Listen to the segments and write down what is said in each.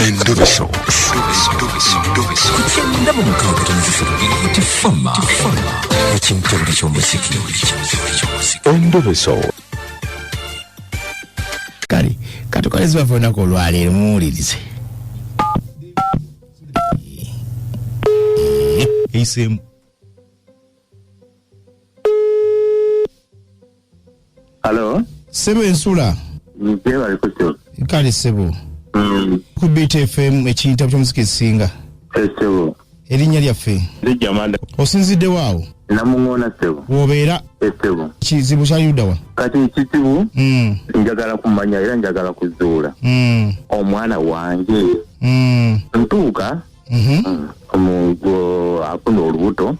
Endobeso. Kutenda mu mukaaga tonzifuna tifama. Ekintu buli ky'omuziki. Endobeso. Kali katukoleze bafuna ko lwaleero muwulirize. Eisemu. Hello? Sebo ensula. Nzeba alikucho. Kali sebo. Ku BTFM ekintu ky'omuziki singa. Sebo. Erinnya lyaffe. Lijamanda. Osinzidde waawo. Namungona sebo. Wobeera. Sebo. Kizibu kya Yudawa. Kati kizibu. Njagala kumanya era njagala kuzuula. Omwana wange. Ntuuka. Omugo afuna olubuto.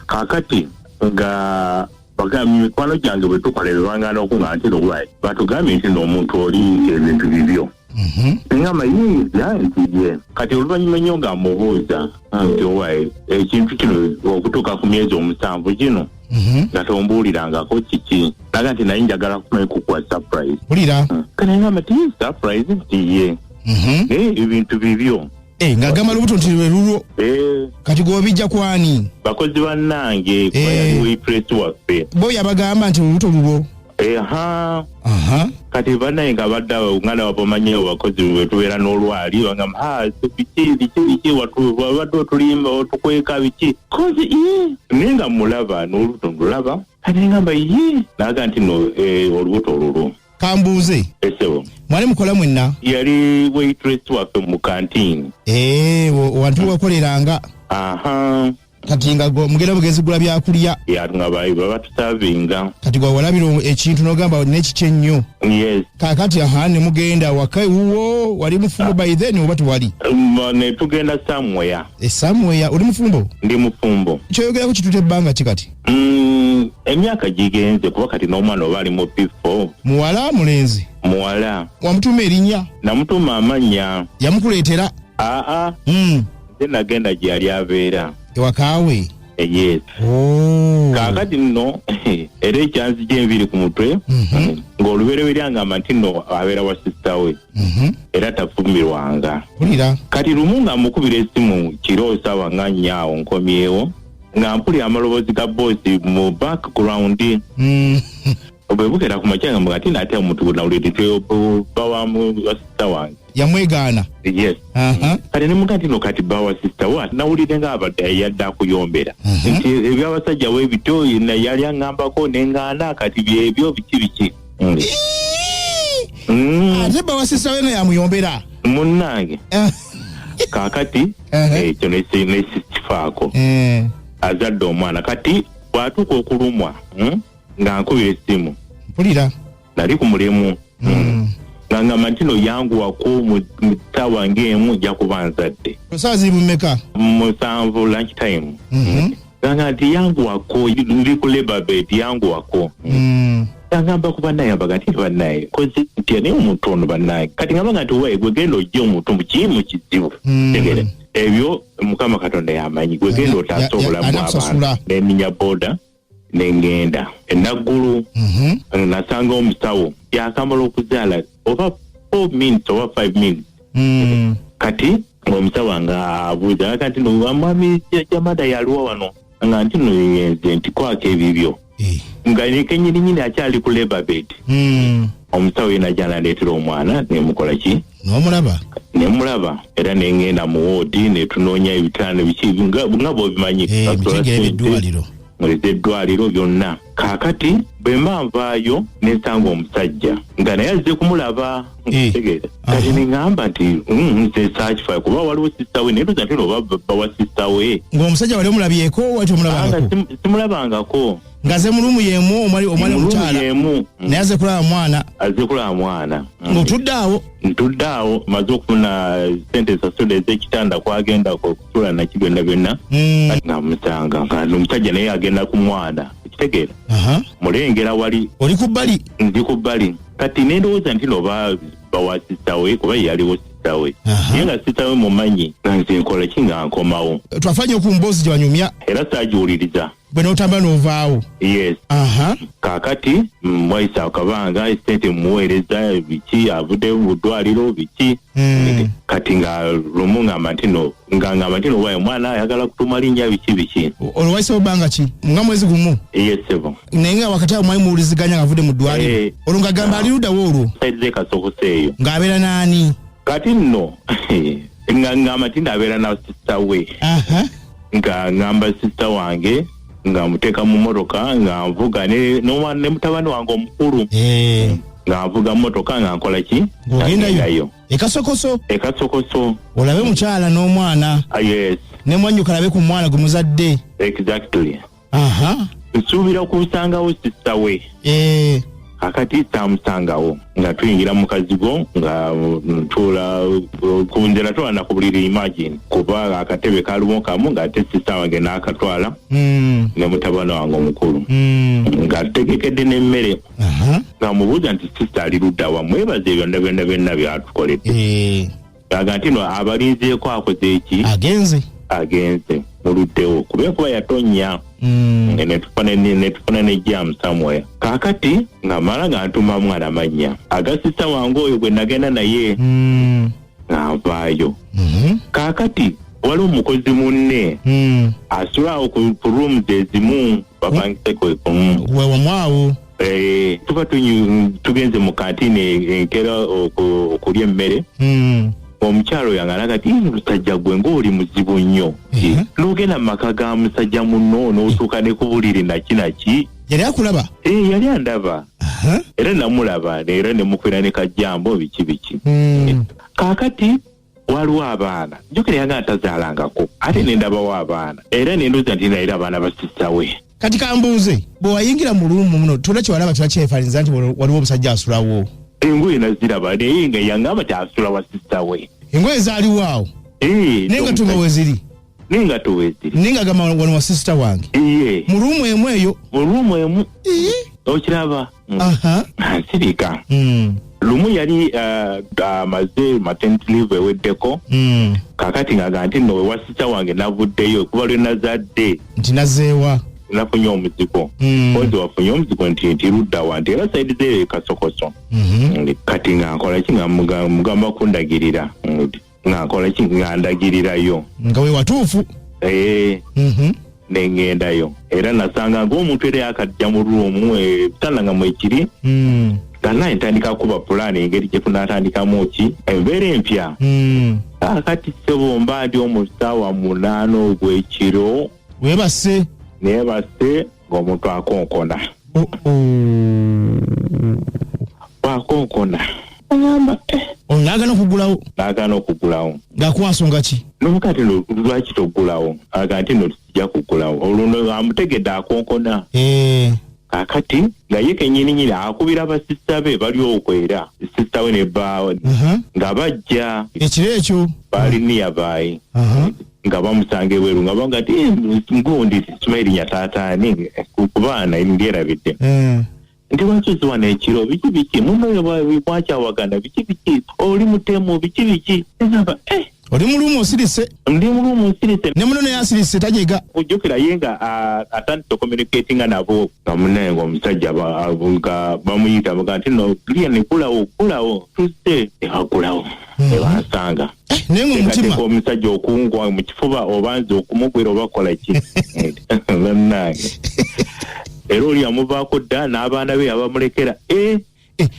Kakati nga bagambye mikwano gyange bwe tukolera lwangana okuŋŋa nti lolwayi batugambye nti n'omuntu oli ebintu bibyo ngamba yinza nti ye kati oluvannyuma nnyo nga mubuuza nti owayi ekintu kino okutuuka ku myezi 7 gino nga tombuulirangako kiki naga nti naye njagala kumekukuwa surprise wulira kati ngamba ti surprise nti ye ebintu bibyo nga gamba lubuto nti lwe lulwo kati gw'obijja kwani bakozi bannange kwayaliwo ipresi waffe bo yabagamba nti lubuto lulwo kati bannaye nga badde ngana wabamanyeewo bakozi bwe tubeera n'olwali bagamba biki wabadde otulimba otukweka biki kozi naye nga mulaba n'olubuto ndulaba kati ngamba naga nti no olubuto olulwo kambuuze esebo mwali mukola mwenna yali waitress waffe mu kantini wantu wakoleranga kati nga mugenda mugezigula byakulya nga baba tusavinga kati gwa walabira ekintu n'ogamba n'ekiki ennyo yes kakati ne mugenda waka wuwo wali mufumbo by then oba tuwali ne tugenda somewhere somewhere oli mufumbo ndi mufumbo kyoyogerako kitute ebbanga ki kati emyaka gigenze kuba kati n'omwana oba ali mu P4 muwala mulenzi muwala wamutuma erinnya namutuma amannya yamukuleetera nze nagenda gyali abeera ewakaawe yes kakati nno era ekyanzi gy'enviri ku mutwe ng'olubereberye angamba nti nno abeera wa sisita we era tafumirwanga wulira kati lumu nga mukubira essimu kiro saawa nga nnyaawo nkomyewo nga mpulira amaloboozi ga boosi mu background bwe bukera ku makya nga ati naate omuntu nawulidde bawamu wasista wange yamwegaana yes kati ne muga nti no kati bawa sista wa nawulidde nga abadde yadde akuyombera nti ebyabasajja w'ebito yali aŋŋambako neŋŋaana kati byebyo biki ate bawa sista we nga yamuyombera munnange kaakati ekyo nesikifaako azadde omwana kati bwatuuka okulumwa nga nkubira essimu mpulira nali ku mulimu nga ngamba nti no yanguwako mu ssaawa ng'emu ja kuba nzadde saa ziri mumeka 7 lunch time nga nti yanguwako ndi ku labor bed yanguwako ngamba ku bannaye abaga nti bannaye kozi nti naye omuntu ono bannaye kati ngamba nga nti owaye gwe genda ojja omuntu mu kimu kizibu tegere ebyo mukama katonda yamanyi gwe genda otaasa obulamu bw'abantu n'eminya boda nengenda enaggulu nasanga omusawo yakamala okuzaala oba 4 minutes oba 5 minutes kati omusawo nga abuuza kati nomwami jamada yaliwo wano nga nti noyenze nti kwako ebibyo nga nekenyirinyini akyali ku labor bed omusawo yena janaleetera omwana nemukola ki nemulaba era nengenda mu woodi netunoonya ebitaano biki nga bwobimanyi eddwaliro byonna kaakati bwe mba nvaayo nesanga omusajja nga naye azze kumulaba ntegeera kati neŋŋamba nti nze saakifaayo kuba waliwo sista we naye toza nti noba bawa sista we ng'omusajja wali omulabyeeko wati omulabangako simulabangako ngaze mulumu yemu omwali omukyala naye azze kulaba mwana ng'otudde awo ntudde awo maze okufuna sente sasula ez'ekitanda kwagenda okusula naki byonna nga musanga nga omusajja naye agenda ku mwana ekitegeera mulengera wali oli ku bbali ndi ku bbali kati nendowooza nti noba bawa sista we kuba yaliwo sista we naye nga sista we mumanyi nga nze nkola ki nga nkomawo twafanye ku mboozi gye wanyumya era saagiwuliriza bweno otamba novaawo. Yes. Kakati mwaisa akabanga esente muweereza biki avudde mu ddwaliro biki. Kati nga lumu ngamba ntino waye mwana ayagala kutuma linnya biki. Olwo waisa obanga ki? Nga mwezi gumu? Yes sebo. Naye nga wakati awo mwali muwuliziganya nga avudde mu ddwaliro. Olwo nga gamba ali ludda olwo. Saidize kasokoseeyo. Ng'abeera n'ani? Kati nno ngamba tinda abeera na sister we. Nga ngamba sister wange nga muteka mu motoka nga nvuga ne mutabani wange omukulu. Nga nvuga motoka nga nkola ki? Ogendayo. Ekasokoso. Olabe mukyala n'omwana. Yes. Ne mwannyuka alabe ku mwana gumuzadde. Exactly. Nsuubira okusangawo sister we. Akati tamusangawo nga tuyingira mu kazigo nga ntula kunjera twana ku buliri imagine kuba akatebe kalumo kamu nga ate sister wange n'akatwala ne mutabani wange omukulu nga tegekedde n'emmere nga mubuuza nti sister ali ludda wa mwebaze byonna byatukoledde aga ntino abalinzeeko akoze eki agenze muluddewo kuba kuba yatonya netufuna ne jam somewhere. Kakati nga mala nga ntuma mwana amannya agasisa wange oyo gwe nagenda naye nga nvaayo. Kakati waliwo omukozi munne asulawo ku rooms ezimu bapangiseko ekumu wewamwawo. Tuba tugenze mu kantine enkera okulya emmere. Omukyalo yangalaga ati musajja gwe ng'oli muzibu nnyo. N'ogenda mu maka ga musajja munno n'otuuka ne ku buliri naki. Yali akulaba? Yali andaba. Era namulaba era ne mukwera ne kajjambo biki. Kaakati waliwo abaana. Njogera yanga atazaalangako. Ate ne ndabawo abaana. Era ne ndooza nti naera abaana ba sister we. Kati kambuuze bwe wayingira mu luumu muno tola kyewalaba kiba kyefalinza nti waliwo omusajja asulawo. Engoye naziraba naye nga yangamba tasula wa sister we. Engoye zaaliwo awo? Nenga tunga weziri? Nenga tuweziri. Nenga gama wano wa sister wange? Mu ruumu emu eyo? Mu ruumu emu. Okiraba? Nsirika. Lumu yali amaze maternity leave eweddeko. Kakati nga nti nno wa sister wange navuddeyo kuba lwe nazadde. Nti nazeewa? Nafunye omuzigo. Ozi wafunye omuzigo nti ludda wa nti era saidi ze kasokoso. Kati nga nkola ki nga mugamba kundagirira. Nga nkola ki nga ndagirirayo. Nga we watuufu? Nengendayo. Era nasanga ng'omuntu era yakajja mu ruumu ebitanda nga mwekiri. Nga ntandika kuba pulaani engeri gye tunaatandikamu ki embeera empya. Kati ssebo mba ndi omu ssaawa 8 ogw'ekiro. Weebase? Neebase ng'omuntu akonkona. Wakonkona. Agamba Onagana okugulawo? Nagana okugulawo. Gakuwa nsonga ki? N'omukati lwaki togulawo? Aga nti no tujja kugulawo. Olwo amutegedde akonkona. Kakati nga ye kennyini akubira abasista be bali okwera. Sista we ne bbaawe. Nga bajja. Ekiro ekyo? Baali niyabaayi. Nga bamusanga ebweru nga banga ati ngundi Sumaili nyataataani ku baana ndyerabidde. Ndi wansozi wano ekiro biki muno bwakyawagana biki oli mutemu biki ngamba oli mulumu osirise? Ndi mulumu osirise. Ne muno naye asirise tajega? Ojjukira ye nga atandika communicatinga nabo nga munaye ng'omusajja nga bamuyita baga nti no lya ne kulawo tuzze ekagulawo ebansanga. Naye ng'omutima omusajja okungwa mu kifuba obanza okumugwera obakola ki bannange. Era oli yamuvaako dda n'abaana be yabamulekera.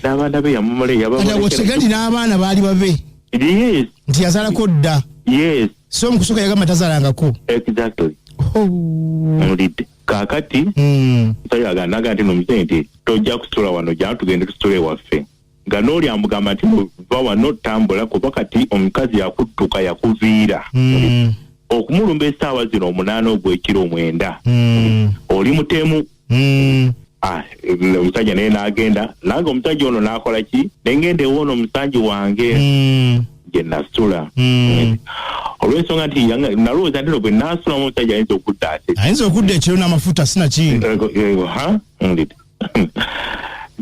N'abaana be yabamulekera. Otegadi n'abaana baali babe? Yes. Nti yazaalako dda? Yes. So mukusooka yagamba tazaalangako? Exactly. Mulidde. Kaakati naga nti nomuze nti tojja kusitula wano jja tugende tusitule ewaffe. Nga n'oli amugamba nti va wano tambula kuba kati omukazi yakudduka yakuviira. Okumulumba essaawa zino 8 ogw'ekiro 9. Oli mutemu. Omusajja naye n'agenda nange omusajja ono n'akola ki nengenda ewoono omusanji wange gye nasula. Olw'ensonga nti nalowooza nti bwe naasulamu omusajja ayinza okudda ate. Ayinza okudda ekiro n'amafuta sinaki.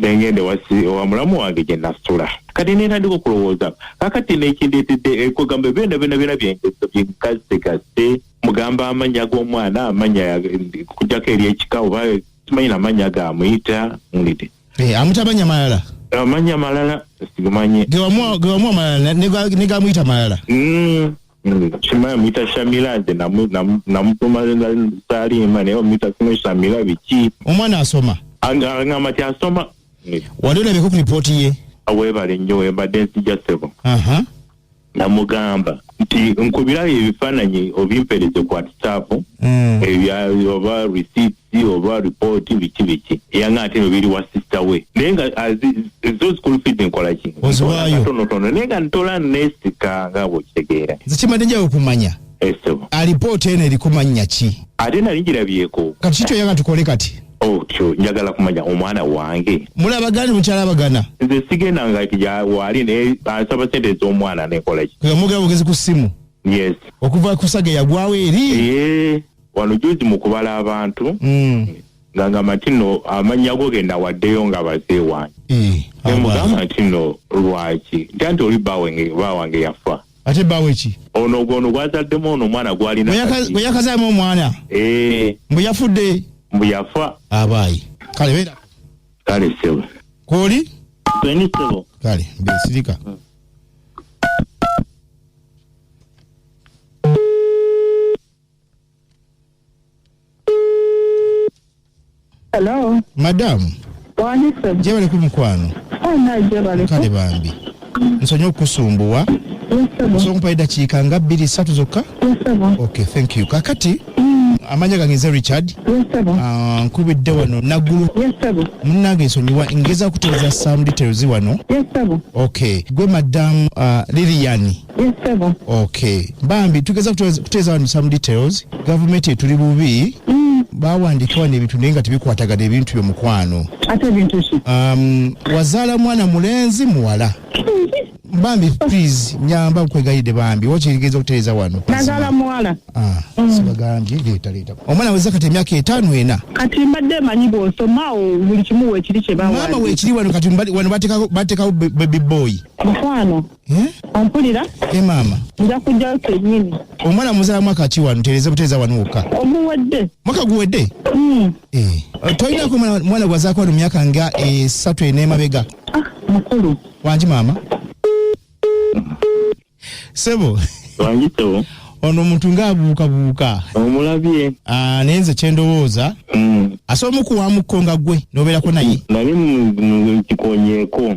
Nengende wa mulamu wange gye nasula. Kati nena ndiko kulowooza. Kakati nekindetedde kugamba benda byenkaze mugamba amanya g'omwana amanya kujjako eri ekika oba simanyi n'amanya gamuyita mulide. Amutabanya malala. Amanya malala sigamanyi. Gewamwa malala negamuyita malala. Chima mita Shamila de namutuma Salima ne mita Shamila biki. Omwana asoma. Anga mati asoma. Wadona beko report ye. Awebale nnyo embadde nsijasebo. Namugamba nti nkubira ebifaananyi obimpereze ku WhatsApp oba receipts oba report biki yanga ate biri wa sister we nenga ezo school fees nkola ki tono nenga ntola nesika nga bwokitegeera zikimadde njawo okumanya report eno erikumanya ki ate naligirabyeko kati kito yanga tukole kati kyo njagala kumanya omwana wange mulabagana mukyala bagana nze sigenda nga ya wali ne asaba sente z'omwana nekola ki mugabo bugezi ku simu yes okuva kusage yagwawe eri wano juzi mu kubala abantu nga matino amanya go genda waddeyo nga bazee wange mugamba matino lwaki nti oli bawange yafa ate bawe ki ono gwazaddemu ono omwana gwalina bwe yakazaamu omwana mbu yafudde Mbuyafa abayi kale bera kale sebo koli tweni sebo kale mbesirika Hello madam wani sebo jebale ku mukwano jebale kale bambi nsonyo kusumbuwa nsonga dakiika nga 2-3 zokka okay thank you kakati amanya gange Richard nkubidde wano naggulu munnange nsonyiwa ngeza kuteeza some details wano okay gwe madam Lilian okay bambi tugeza kuteeza wano some details government etuli bubi bawandika wano ebintu naye nga tebikwatagana ebintu byomukwano ate bintu ki wazaala mwana mulenzi muwala bambi please nyamba nkwegayidde bambi wakirigeza okutereeza wano nagala muwala sibagambye leeta omwana weza kati emyaka 5 ena kati mbadde manyi bw'osomaawo buli kimu weekiri kye bawandika maama weekiri wano kati wano bateekawo baby boy mukwano ompulira maama nja kujjayo kennyini omwana muzaala mwaka ki wano tereze butereeza wano wokka oguwedde mwaka guwedde tolinako mwana gwazaako wano myaka nga 3 n'emabega mukulu wangi maama sebo wangito ono omuntu ng'abuukabuuka omulabye nenze kyendowooza asobola okuwamukko nga ggwe n'obeerako naye nali mu kikonyeeko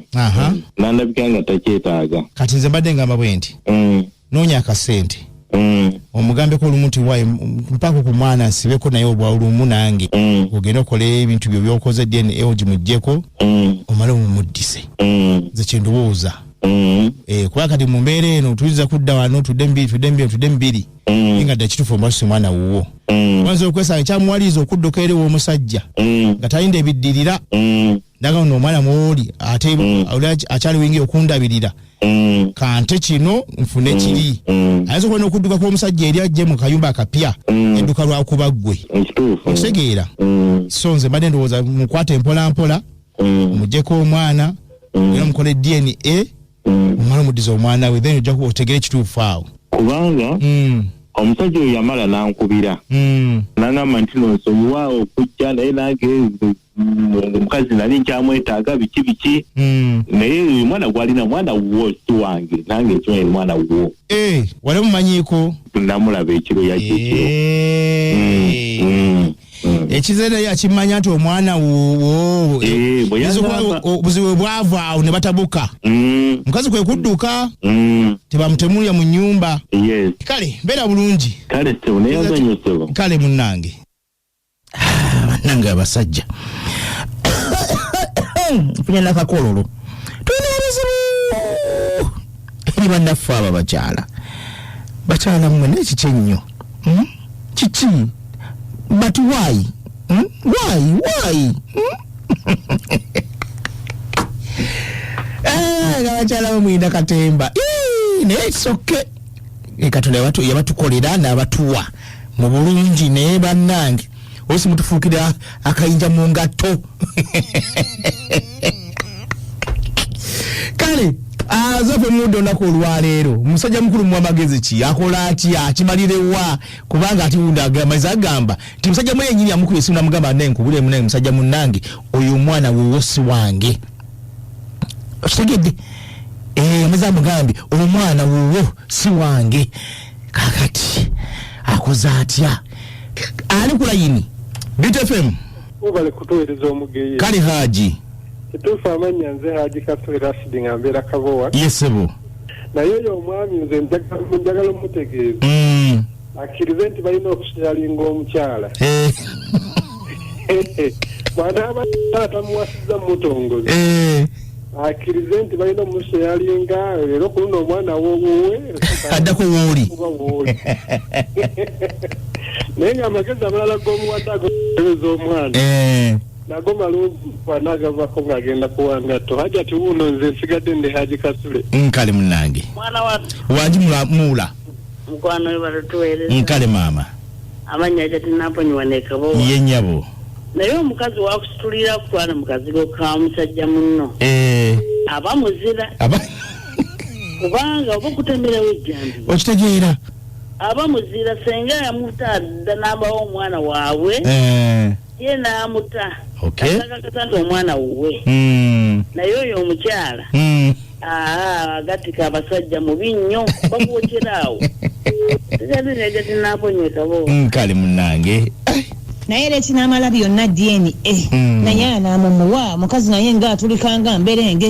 nandabika nga takyetaaga kati nze mbadde ngamba bwe nti noonya akasente omugambeko olumu nti wayi mpaka ku mwana nsibeko naye obwolumu nange ogenda okola ebintu byo byokoze DNA ogimuggyeko omale omumuddise nze kyendowooza kuba kati mu mbeera eno tuyinza kudda wano tudde mbiri nga dda kituufu ombasusa omwana wuwo wanza okwesanga kyamuwaliriza okudduka eri w'omusajja nga talinda ebiddirira naga ono omwana mwoli ate akyali wingi okundabirira kante kino nfune kiri ayinza okubona okudduka kw'omusajja eri ajje mu kayumba akapya edduka lwakuba ggwe okitegeera so nze mbadde ndowooza mukwate mpolampola muggyeko omwana era mukole DNA omwana omuddiza omwana we then ojja otegere ekituufu awo kubanga omusajja oyo yamala n'ankubira n'agamba nti nonsonyiwa okujja naye nange omukazi nali nkyamwetaaga biki naye oyo mwana gwalina mwana wuwo si wange nange ekyo mwana wuwo wali mumanyiiko namulaba ekiro yajjekiro ekize naye akimanya nti omwana wuwo buzibu bwava awo ne batabuka mukazi kwe kudduka tebamutemulya mu nnyumba kale mbeera bulungi kale munnange bannange abasajja funya nakakololo tulina ebizibu eri bannaffe abo bakyala mmwe nekiki ennyo kiki but why gabakyala bamwinda katemba naye kisoke katonda yabatukolera n'abatuwa mu bulungi naye bannange osi mutufuukira akayinja mu ngatto Azafe mudo nako olwaleero musajja mukulu mu amagezi ki akola atya akimalirewa kubanga ati unda agamba ti musajja mwe yenyini amukulu esuna mugamba naye nkubule munaye musajja munnange oyo mwana wo si wange otegedde meza mugambi omwana wo si wange kakati akoza atya ali kula yini BTFM ubale kutuweleza omugeye kali haji kituufu amanya nze Haji Kasule Rashid ngambera Kabowa yesebo naye oyo omwami nze njagala omutegeeza akkirize nti balina okusyalinga omukyala bwana abataata muwasiza mutongozi akkirize nti balina omusyalinga leero ku luno omwana wowowe addako wooli naye ng'amagezi amalala g'omuwadde agotereza omwana nago malungi wanagavako ng'agenda kuwangato hajati wuno nze nsigadde ndi Haji Kasule nkale munnange mwana wa wanji muula mukwano we batuweereza nkale maama amanya hajati namponywa ne Kabowa ye nnyabo naye omukazi wakusitulira kutwala mukazi ka musajja munno aba muzira kubanga oba okutemerawo ejjambi okitegeera aba muzira senga yamutadda n'abawo omwana waabwe ye n'amuta akakakasa nti omwana wuwe naye oyo omukyala agatika abasajja mubi nnyo bakuwokyeraawo tegati naponye Kabowa nkale munnange naye era ekinamala byonna DNA naye anamumuwa mukazi naye nga atulikanga mberenge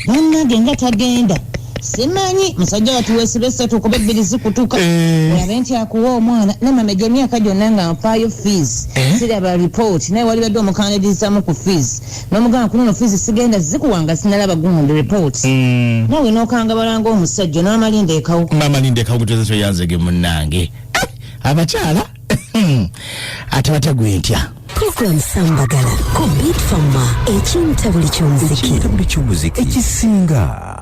nonnage nga tagenda simanyi musajja watuweesera essatu kuba ebbiri zikutuka olabe nti akuwa omwana namamejja emyaka gyonna nga nfaayo fees siraba report naye wali badde omukandidizaamu ku fees n'omugamba kunono fees sigenda zikuwanga sinalaba gundi report nawe n'okanga balanga omusajja n'amalinda ekawuka amalinda ekawuka teze kyoyanzege munnange abakyala ate batagwe ntya Program Sambagala ku Beat Farmer ekinta buli ky'omuziki ekisinga